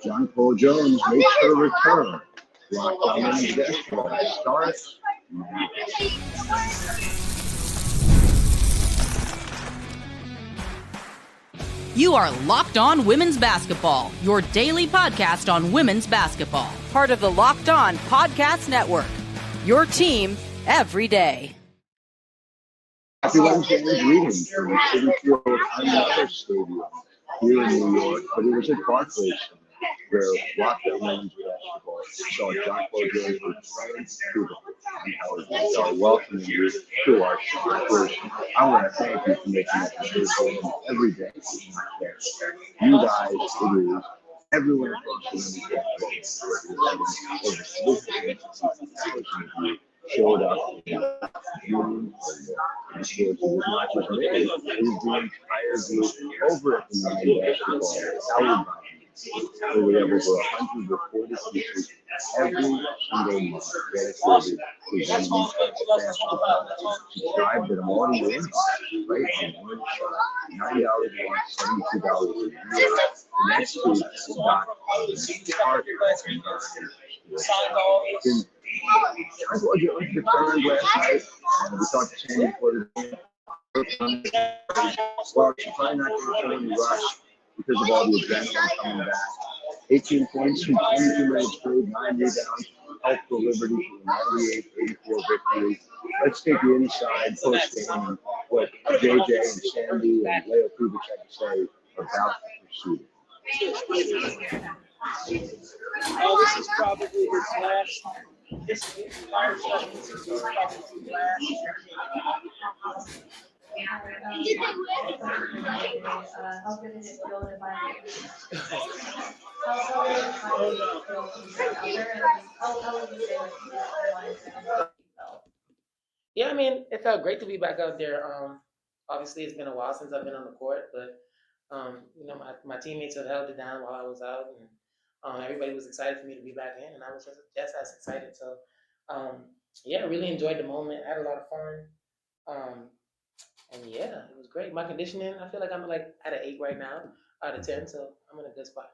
Jonquel Jones makes her return. Locked on women's basketball starts now. You are Locked On Women's Basketball, your daily podcast on women's basketball. Part of the Locked On Podcast Network, your team every day. Happy Wednesday greetings from the City Field Another Stadium here in New York, but it was at Barclays Center where Locked On Women's Basketball saw Jonquel Jones playing beautiful. I'm Howard Megdal, welcoming you to our show. First, I want to thank you for making that decision every day. You guys, it is everyone across the women's basketball over 360,000 of you showed up in June. And so it was not just me, it was the entire group over at the Women's Basketball, Howard Megdal. So we have over 100 reported pieces every single month dedicated to women's basketball. Subscribe to them all in your inbox, right? And one shot, $9 a month, $72 a year. The next week, we got Carter and I told you it was returned last night, and we talked to Sandy before the game. Well, she's probably not going to show any rush because of all the adrenaline coming back. 18 points from 22 minutes played, 9 rebounds, helped the Liberty to a 98-84 victory. Let's take you inside post-game and what JJ and Sandy and Leo Kubich had to say about the proceeding. This is probably his last. This is probably his last. Yeah, I mean, it felt great to be back out there. Obviously, it's been a while since I've been on the court, but my teammates have held it down while I was out, and everybody was excited for me to be back in, and I was just as excited. So, yeah, really enjoyed the moment. Had a lot of fun. And yeah, it was great. My conditioning, I feel like I'm like at an 8 right now out of 10, so I'm in a good spot.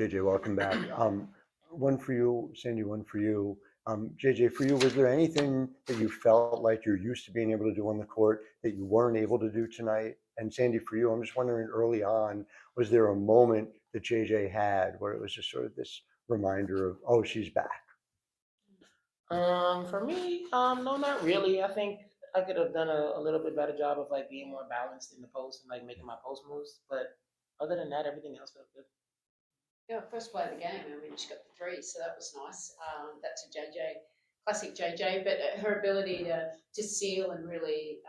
JJ, welcome back. One for you, Sandy, one for you. JJ, for you, was there anything that you felt like you're used to being able to do on the court that you weren't able to do tonight? And Sandy, for you, I'm just wondering early on, was there a moment that JJ had where it was just sort of this reminder of, oh, she's back? For me, no, not really. I think I could have done a little bit better job of like being more balanced in the post and like making my post moves. But other than that, everything else felt good. Yeah, first play of the game. I mean, she got the 3, so that was nice. That's a JJ, classic JJ. But her ability to seal and really,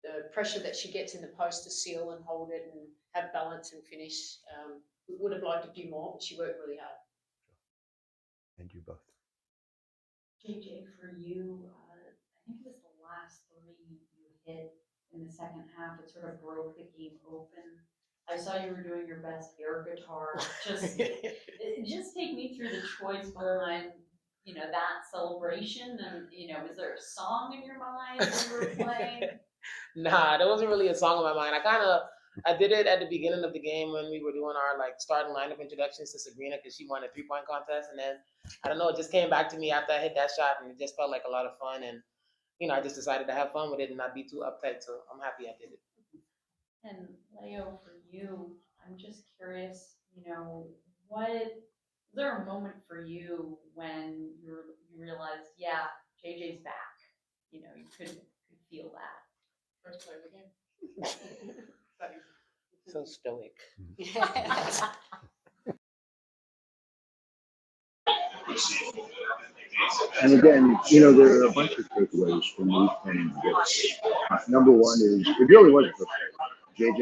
the pressure that she gets in the post to seal and hold it and have balance and finish. We would have liked a few more, but she worked really hard. Thank you both. JJ, for you, I think it was the last 3 you hit in the second half. It sort of broke the game open. I saw you were doing your best air guitar. Just take me through the choice behind, that celebration. And, was there a song in your mind when you were playing? Nah, there wasn't really a song in my mind. I did it at the beginning of the game when we were doing our starting lineup introductions to Sabrina because she won a 3-point contest, and then I don't know, it just came back to me after I hit that shot, and it just felt like a lot of fun, and I just decided to have fun with it and not be too uptight. So I'm happy I did it. And Leo, for you, I'm just curious, is there a moment for you when you realized, yeah, JJ's back? You could feel that. First play of the game. So stoic. And again, there are a bunch of takeaways from these playing together. Number one is it really wasn't for JJ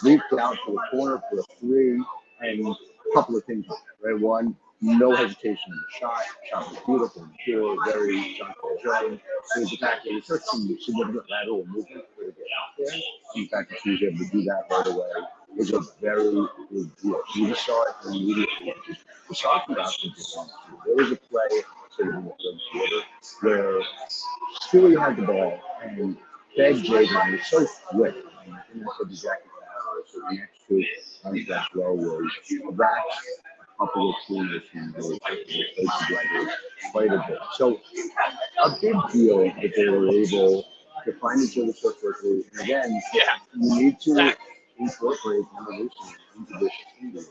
leaped out to the corner for a 3, and a couple of things on that, right? One, no hesitation in the shot. Shot was beautiful and pure, very Jonquel Jones. It was the fact that it took some significant lateral movement for her to get out there. In fact, that she was able to do that right away. It was a very good deal. You just saw it immediately. We're talking about the there was a play sort of in the third quarter where Stewie had the ball and fed Jaden. He was so quick. And I think that's what exactly happened. sitting next to on the bench well was that's a couple of teams who really played together quite a bit. So a big deal that they were able to find each other so quickly. And again, you need to incorporate evolution into this team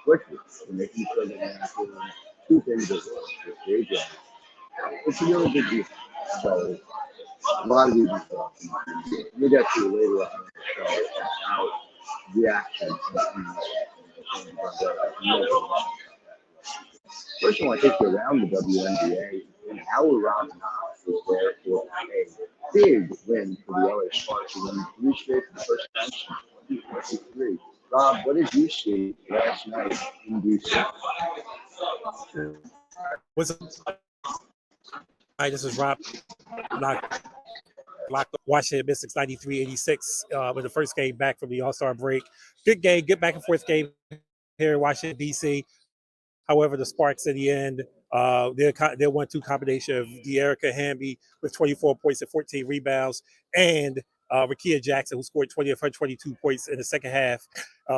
quickly and making sure that you're not doing two things at once with day job. It's a really big deal. So a lot of these thoughts. We'll get to later on in the show about the action. First of all, I think around the WNBA, and Howard Megdal was there for a big win for the LA Sparks, who won 3 straight for the first time since 2023. Rob, what did you see last night in DC? Hi, this is Rob. Locked Washington Mystics 93-86 with the first game back from the All-Star break. Good game, good back and forth game here in Washington, D.C. However, the Sparks in the end, their 1-2 combination of De'Erica Hamby with 24 points and 14 rebounds, and Rakia Jackson, who scored 20 of her 22 points in the second half.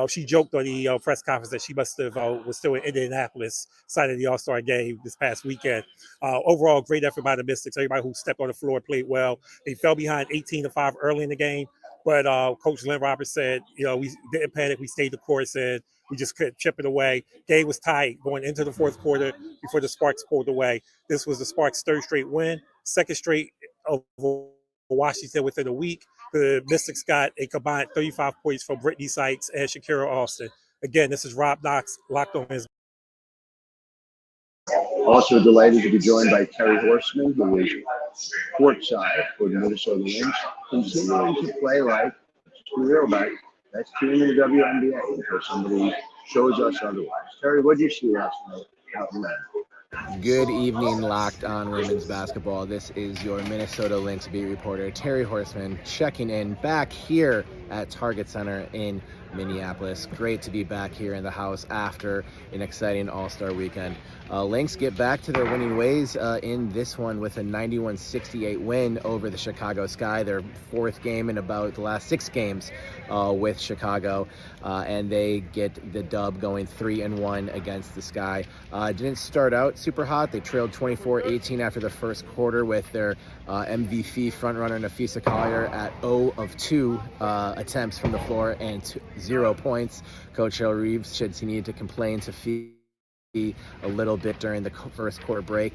She joked on the press conference that she must have was still in Indianapolis signing the All-Star game this past weekend. Overall, great effort by the Mystics. Everybody who stepped on the floor played well. They fell behind 18-5 early in the game, but Coach Lynn Roberts said, we didn't panic. We stayed the course and we just couldn't chip it away. Game was tight going into the fourth quarter before the Sparks pulled away. This was the Sparks' third straight win, second straight over Washington within a week. The Mystics got a combined 35 points from Brittany Sykes and Shakira Austin. Again, this is Rob Knox, Locked On Men's. Also delighted to be joined by Terry Horseman, who is courtside for the Minnesota Lynx, continuing to play like, let's be real about it, that's team in the WNBA until somebody shows us otherwise. Terry, what did you see last night out in that? Good evening, Locked On Women's Basketball. This is your Minnesota Lynx beat reporter, Terry Horseman, checking in back here at Target Center in Minneapolis. Great to be back here in the house after an exciting All-Star weekend. Lynx get back to their winning ways in this one with a 91-68 win over the Chicago Sky, their fourth game in about the last 6 games with Chicago, and they get the dub going 3-1 against the Sky. Didn't start out super hot. They trailed 24-18 after the first quarter with their MVP frontrunner Nafisa Collier at 0 of 2 attempts from the floor and 0 points. Coach Hill Reeves said he needed to complain to Fee a little bit during the first quarter break.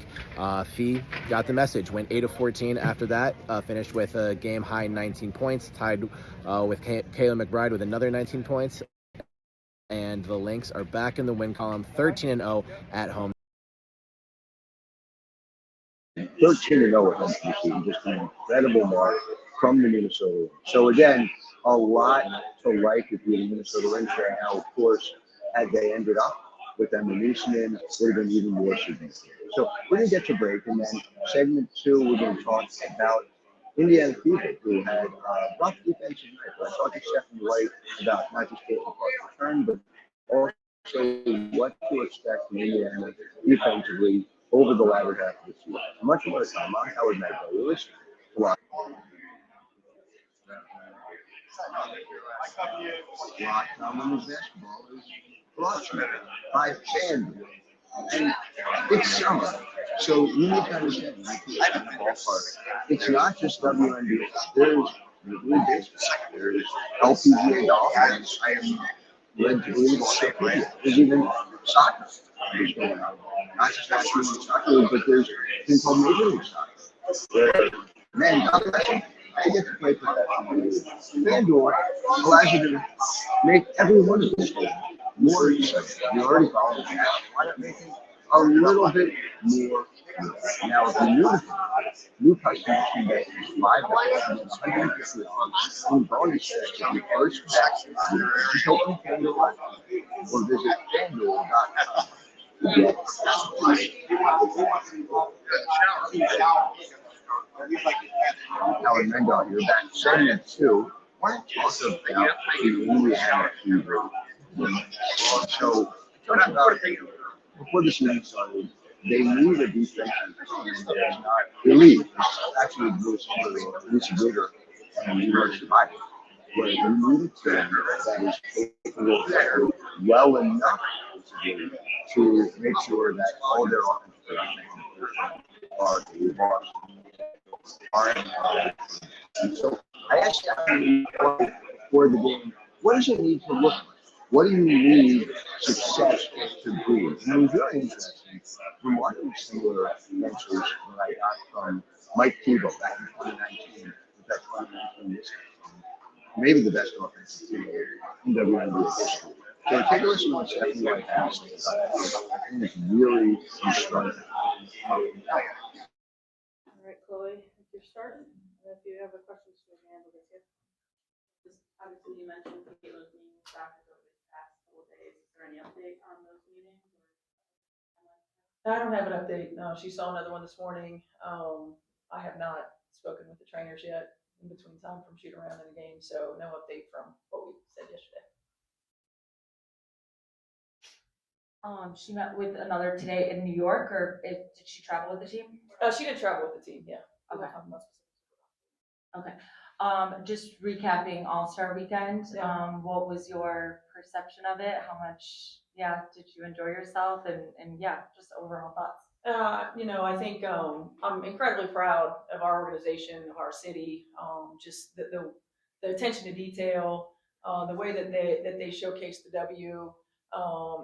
Fee got the message, went 8 of 14 after that, finished with a game high 19 points, tied with Kayla McBride with another 19 points. And the Lynx are back in the win column, 13-0 at home. 13-0 at home this season, just an incredible mark from the Minnesota Lynx. So again, a lot to like if you're the Minnesota Lynx right now. Of course, had they ended up with Emma Meesseman, would have been even more significant. So we're going to get to break, and then segment 2, we're going to talk about Indiana Fever, who had rough defensive night. But I talked to Stephanie White about not just Caitlin Clark's return, but also what to expect from Indiana defensively over the latter half of the season. Much more time. I'm Howard Megdal. You're listening to Locked On Women's Basketball is brought to you by FanDuel. And it's summer, so you need to understand when you play in the ballpark, it's not just WNBA. There's Blue Baseball, there's LPGA golf, and I am led to believe there's even soccer is going on. Not just National League Soccer, but there's a thing called Major League Soccer, where men, I get to play professionally. FanDuel allows you to make every one of these more exciting. You're already following that. Why not make it a little bit more? Now, if you're new customers can get $5 and $150 in bonus checks if you first just open FanDuel or visit FanDuel.com. Howard Megdal, you're back. Segment 2. I want to talk about the Indiana Fever. So, before the season started, they need a defensive team that is not elite. It's actually Lisa Bigger and University Bible. but you need a team that is capable of playing well enough to make sure that all their offensive are. And so I asked Stephanie for the game, what does it need to look like? What do you need success to be? And it was really interesting. From watching similar answers that I got from Mike Tebow back in 2019, with that 2019 list, maybe the best offensive team in WNBA history. So take a listen to what Stephanie White has to say. I think it's really instructive. All right, Chloe, if you're starting, if you have a question, just raise your hand. We'll get to you. Just obviously, you mentioned Taylor's meeting with doctors over the past couple of days. Is there any update on those meetings? I don't have an update. No, she saw another one this morning. I have not spoken with the trainers yet in between time from shoot around in the game, so no update from what we said yesterday. She met with another today in New York, or did she travel with the team? She did travel with the team, yeah. Okay. Okay. Just recapping All-Star Weekend. Yeah. What was your perception of it? How much, did you enjoy yourself? And just overall thoughts. I think I'm incredibly proud of our organization, of our city. Just the attention to detail, the way that they showcased the W.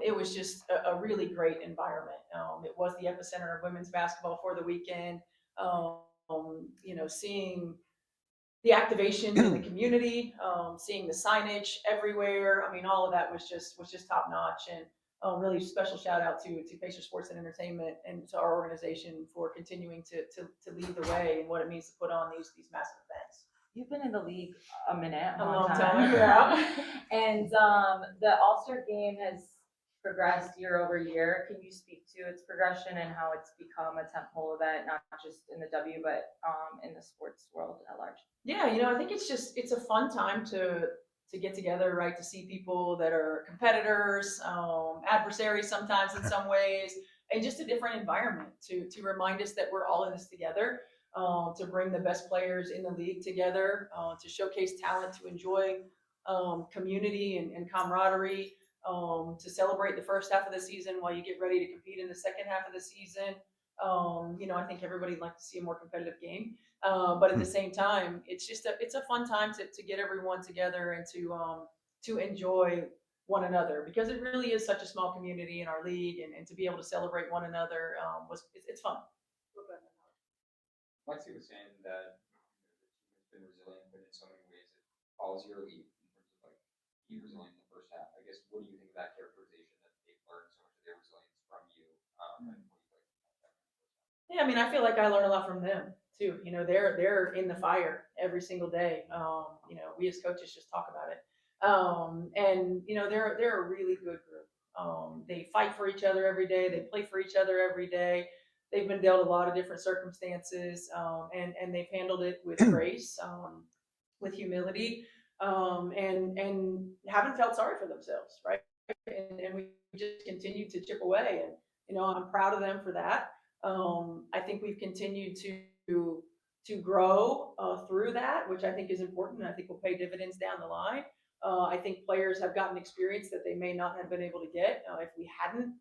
It was just a really great environment. It was the epicenter of women's basketball for the weekend. Seeing the activation in the community, seeing the signage everywhere. I mean, all of that was just top notch, and really special shout out to Pacer Sports and Entertainment and to our organization for continuing to lead the way in what it means to put on these massive events. You've been in the league a minute, A long time, yeah. And the All-Star game has progressed year over year. Can you speak to its progression and how it's become a tentpole event, not just in the W, but in the sports world at large? Yeah, I think it's a fun time to get together, right? To see people that are competitors, adversaries sometimes in some ways, and just a different environment to remind us that we're all in this together. To bring the best players in the league together, to showcase talent, to enjoy community and camaraderie, to celebrate the first half of the season while you get ready to compete in the second half of the season. I think everybody'd like to see a more competitive game, but at the same time, it's a fun time to get everyone together and to enjoy one another, because it really is such a small community in our league, and to be able to celebrate one another it's fun. Lexi was saying that the team has been resilient, but in so many ways it follows your lead in terms of being resilient in the first half. I guess, what do you think of that characterization, that they've learned so much of their resilience from you? Yeah, I mean, I feel like I learn a lot from them too. They're in the fire every single day. We as coaches just talk about it. They're a really good group. They fight for each other every day. They play for each other every day. They've been dealt a lot of different circumstances, and they've handled it with grace, with humility, and haven't felt sorry for themselves, right? And we just continue to chip away, and I'm proud of them for that. I think we've continued to grow through that, which I think is important, and I think will pay dividends down the line. I think players have gotten experience that they may not have been able to get if we hadn't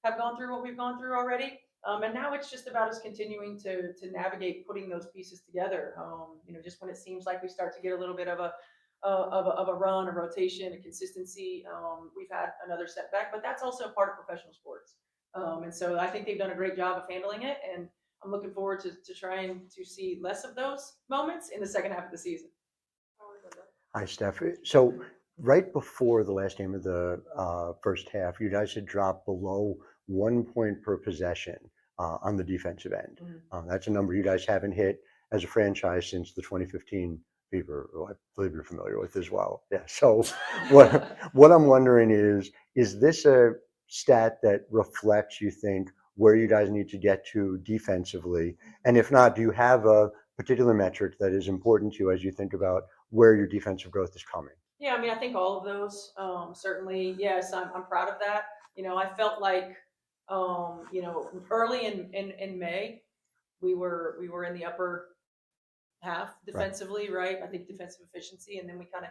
have gone through what we've gone through already. And now it's just about us continuing to navigate putting those pieces together. Just when it seems like we start to get a little bit of a run, a rotation, a consistency, we've had another setback, but that's also part of professional sports. And so I think they've done a great job of handling it, and I'm looking forward to trying to see less of those moments in the second half of the season. Hi, Steph. So right before the last game of the first half, you guys had dropped below 1 point per possession on the defensive end. Mm-hmm. That's a number you guys haven't hit as a franchise since the 2015 Fever, who I believe you're familiar with as well. Yeah. So what I'm wondering is this a stat that reflects, you think, where you guys need to get to defensively? And if not, do you have a particular metric that is important to you as you think about where your defensive growth is coming? Yeah, I mean, I think all of those, certainly, yes, I'm proud of that. I felt like, early in May, we were in the upper half defensively, right? I think defensive efficiency, and then we kind of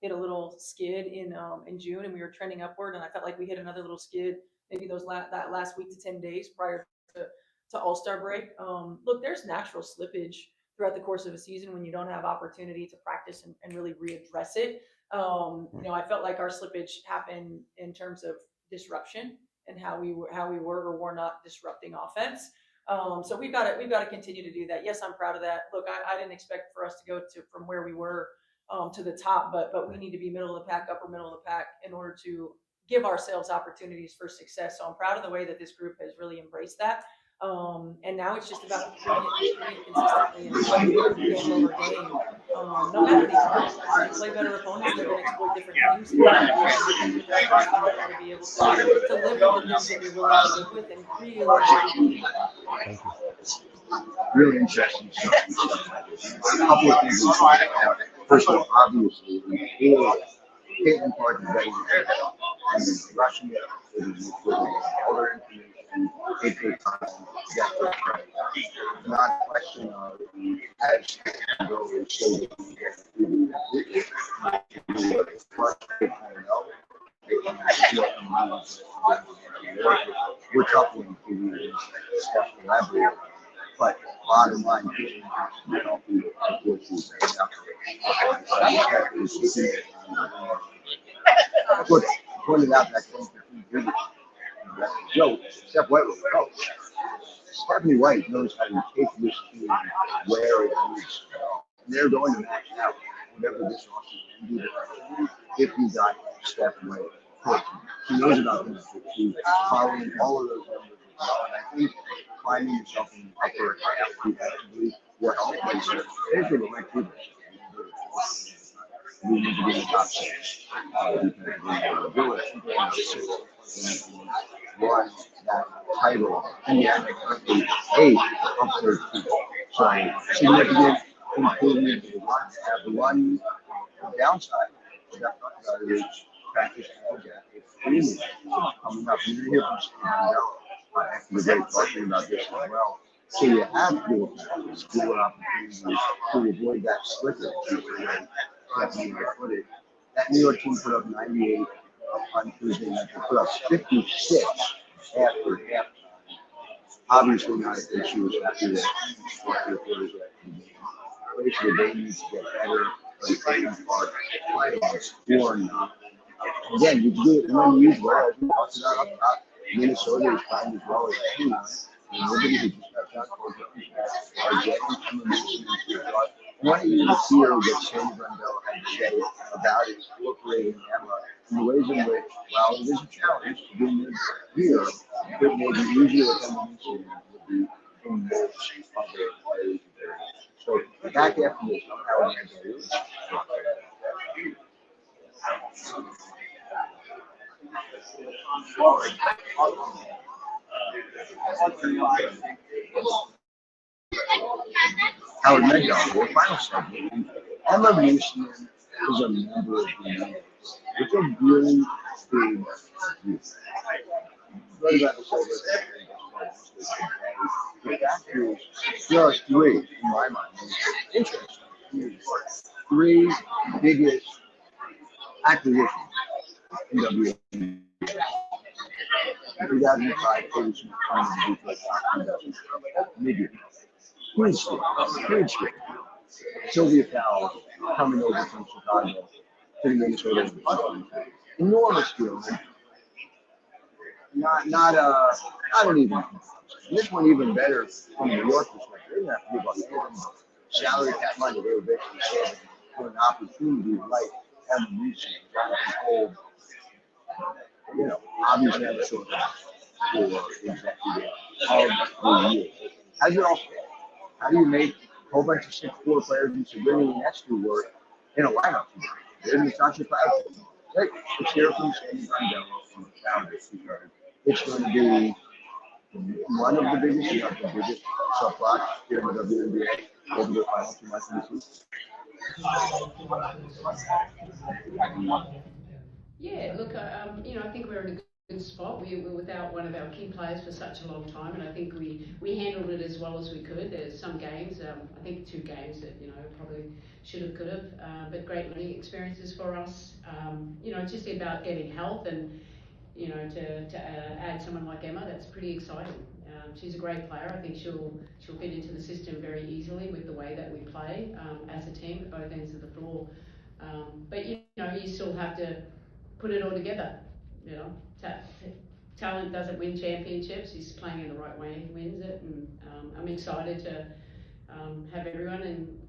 hit a little skid in June, and we were trending upward, and I felt like we hit another little skid maybe that last week to 10 days prior to All-Star break. Look, there's natural slippage throughout the course of a season when you don't have opportunity to practice and really readdress it. I felt like our slippage happened in terms of disruption and how we were or were not disrupting offense. So we've got to continue to do that. Yes, I'm proud of that. Look, I didn't expect for us to go from where we were to the top, but we need to be middle of the pack, upper middle of the pack in order to give ourselves opportunities for success. So I'm proud of the way that this group has really embraced that. And now it's just about doing it consistently and playing game over game. No matter the opponent, you play better opponents, they're going to exploit different things. And you got to be able to live with the things that you're willing to live with and really. Thank you. Really interesting stuff. A couple of things. First of all, obviously, hitting part of the game and rushing it with all their information, take their time, get it right. Not a question of as go and show that you get through we're coupling through these stuff elaborate. But bottom line, look, pointed out that thing Joe, Steph White was coach. Stephanie White knows how to take this team where it is. And they're going to max out whatever this offseason can do if you got Steph White coaching. She knows about this. She's following all of those numbers as well. And I think finding yourself in the upper half defensively will help. There's the right people. We need to be in the top six. Won that title and yet currently 8 of 13. So significant improvement in the one downside. What I talked about is practice and get extremely coming up. You're here from Sandy Brondello after the break talking about this as well. So you have to practice, do opportunities to avoid that slippage. That New York team put up 98 on Tuesday night. They put up 56 after halftime. Obviously not a good shoes after that. Basically, they need to get better by taking part, playing, scoring. Again, you can do it when you use well. We talked about up top. Minnesota is playing as well as anyone. And nobody who just got shot are getting Emma Meesseman. I want you to hear what Sandy Brondello had to say about incorporating Emma in the ways in which, while it is a challenge to do this here, it may be easier with Emma Meesseman would be in most other players. So back after this, I'm Howard Megdal. Howard Megdal, the final segment. Emma Meesseman is a member of the Union. It's a really big group. Right about the fact is, there are 3, in my mind, interesting. 3 biggest acquisitions in WNBA. In 2005, Katie Smith wanted to be played Huge. Sylvia Powell coming over from Chicago to the Minnesota. Enormous deal. Not an even. This one even better from New York perspective. They didn't have to give up anything salary cap money. They were basically saving for an opportunity like Emma Meesseman. Obviously have a short for executive of the year. How's it all fit? How do you make a whole bunch of 6'4" players into bringing the next to work in a lineup? There's Natasha Cloud. It's here from Sandy Brondello from the Founders. It's going to be one of the biggest, the biggest subplot here in the WNBA over the final 2 months of the season. Yeah, look, I think we're in a good spot. We were without one of our key players for such a long time, and I think we handled it as well as we could. There's some games, I think 2 games that probably should have, could have, but great learning experiences for us. It's just about getting health, and to add someone like Emma, that's pretty exciting. She's a great player. I think she'll fit into the system very easily with the way that we play as a team at both ends of the floor. But you still have to put it all together. Talent doesn't win championships. He's playing in the right way, he wins it. And I'm excited to have everyone and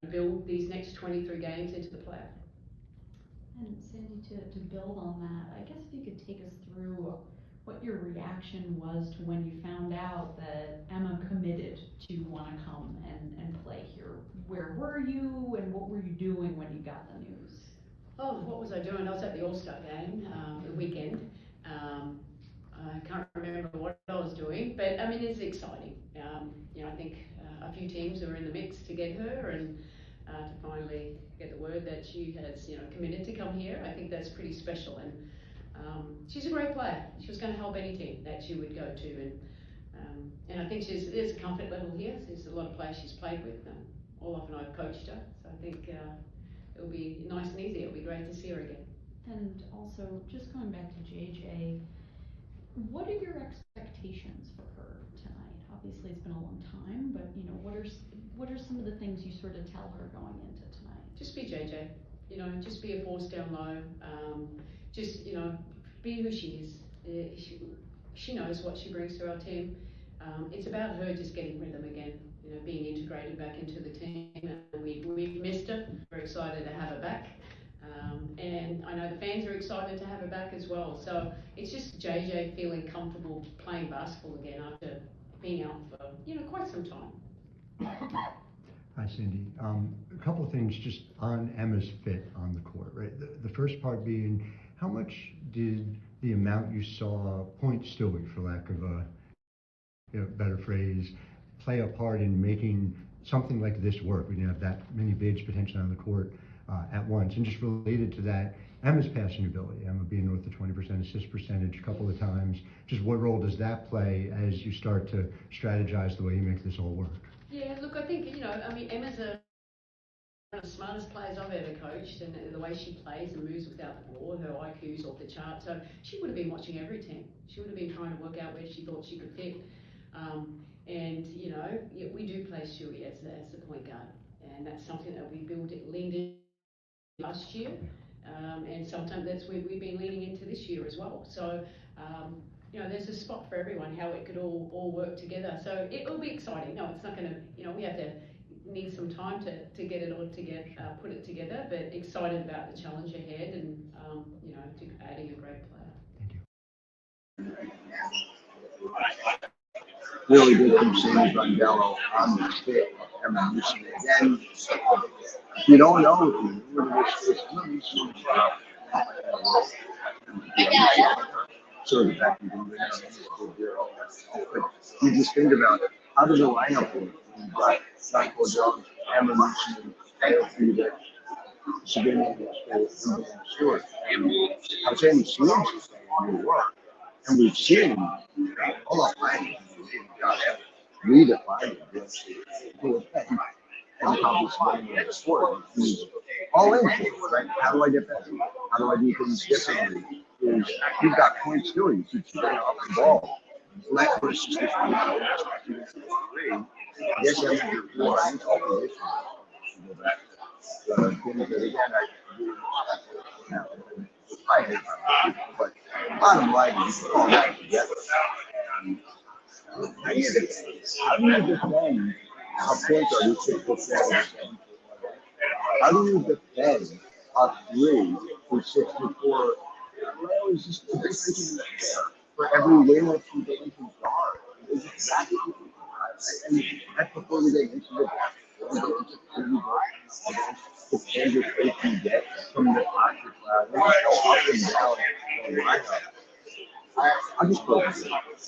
build these next 23 games into the playoff. And Sandy, to build on that, I guess if you could take us through what your reaction was to when you found out that Emma committed to want to come and play here. Where were you, and what were you doing when you got the news? Oh, what was I doing? I was at the All-Star game the weekend. I can't remember what I was doing, but I mean, it's exciting. I think a few teams are in the mix to get her, and to finally get the word that she has, committed to come here. I think that's pretty special, and she's a great player. She was going to help any team that she would go to, and I think there's a comfort level here. There's a lot of players she's played with. All often I've coached her, so I think it'll be nice and easy. It'll be great to see her again. And also, just going back to JJ, what are your expectations for her tonight? Obviously, it's been a long time, but what are some of the things you sort of tell her going into tonight? Just be JJ. Just be a force down low. Just be who she is. She knows what she brings to our team. It's about her just getting rhythm again. Being integrated back into the team. We've missed her. We're excited to have her back. And I know the fans are excited to have her back as well. So it's just JJ feeling comfortable playing basketball again after being out for quite some time. Hi, Cindy. A couple of things just on Emma's fit on the court, right? The first part being, how much did the amount you saw point Stewie, for lack of a better phrase, play a part in making something like this work? We didn't have that many bigs potentially on the court at once. And just related to that, Emma's passing ability, Emma being north of 20% assist percentage a couple of times. Just what role does that play as you start to strategize the way you make this all work? Yeah, look, I think, Emma's one of the smartest players I've ever coached, and the way she plays and moves without the ball, her IQ's off the chart. So she would have been watching every team. She would have been trying to work out where she thought she could fit. We do play Stewie as the point guard, and that's something that we leaned in last year, and sometimes that's where we've been leaning into this year as well. So, there's a spot for everyone, how it could all work together. So it will be exciting. No, it's not going to, we have to need some time to get it all together, put it together, but excited about the challenge ahead and, to adding a great player. Thank you. Really good from Sandy Brondello on the fit of Emma Meesseman. Again, if you don't know, Emma Meesseman, so the fact you can win on this but you just think about it. How does a lineup work? You've got Jonquel Jones, Emma Meesseman, AOP, Sabrina, Stewart. I'm saying the solutions work. And we've seen all our players redefine it. And obviously, the sport is all in for it, right? How do I get better? How do I do things differently? Is you've got points doing, you keep getting off the ball. Let her just three. Yes, I'm going to do more. I need to open this one. Go back. Things that again, I hate my life, but bottom line is all that together. And how do you defend a point guard who's 6'4"? How do you defend a three who's 6'4"? Well, it's just for every win that you get into guard. It's exactly and I prefer to get into the the changes they can get from the pocket class. They go up and down the lineup. I just put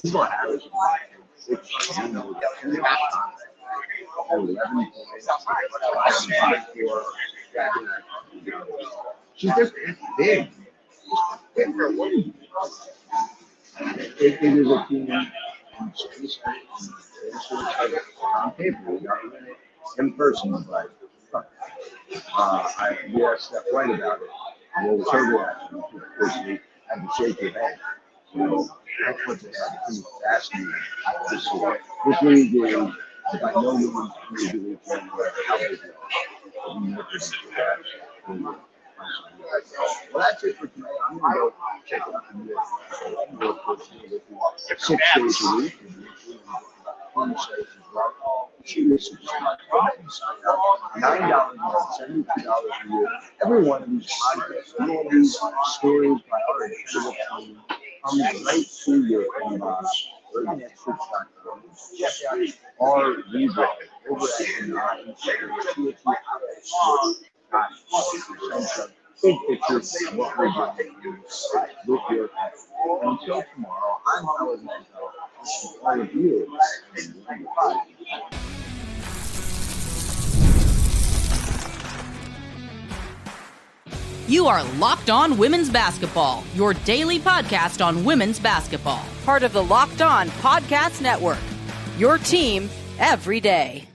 he's going to average 11 points. She's just big. Big for a woman. It is a team on paper. We got to win it in person, but we asked Steph White about it. What was her reaction? Because we had to shake your hand. So that's what they had to do. Asking this year. This league is by no means major league for how they do. Well, that's it for today. I'm going to go check out the new. I'm going to go 6 days a week. And she is $9 a month, $72 a year. Every one of these podcasts, every one of these stories, priorities, comes right to your inbox. Or read over at big picture of what we're doing with your family. Until tomorrow, I'm Howard Megdal. All of you. You are Locked On Women's Basketball, your daily podcast on women's basketball. Part of the Locked On Podcast Network. Your team every day.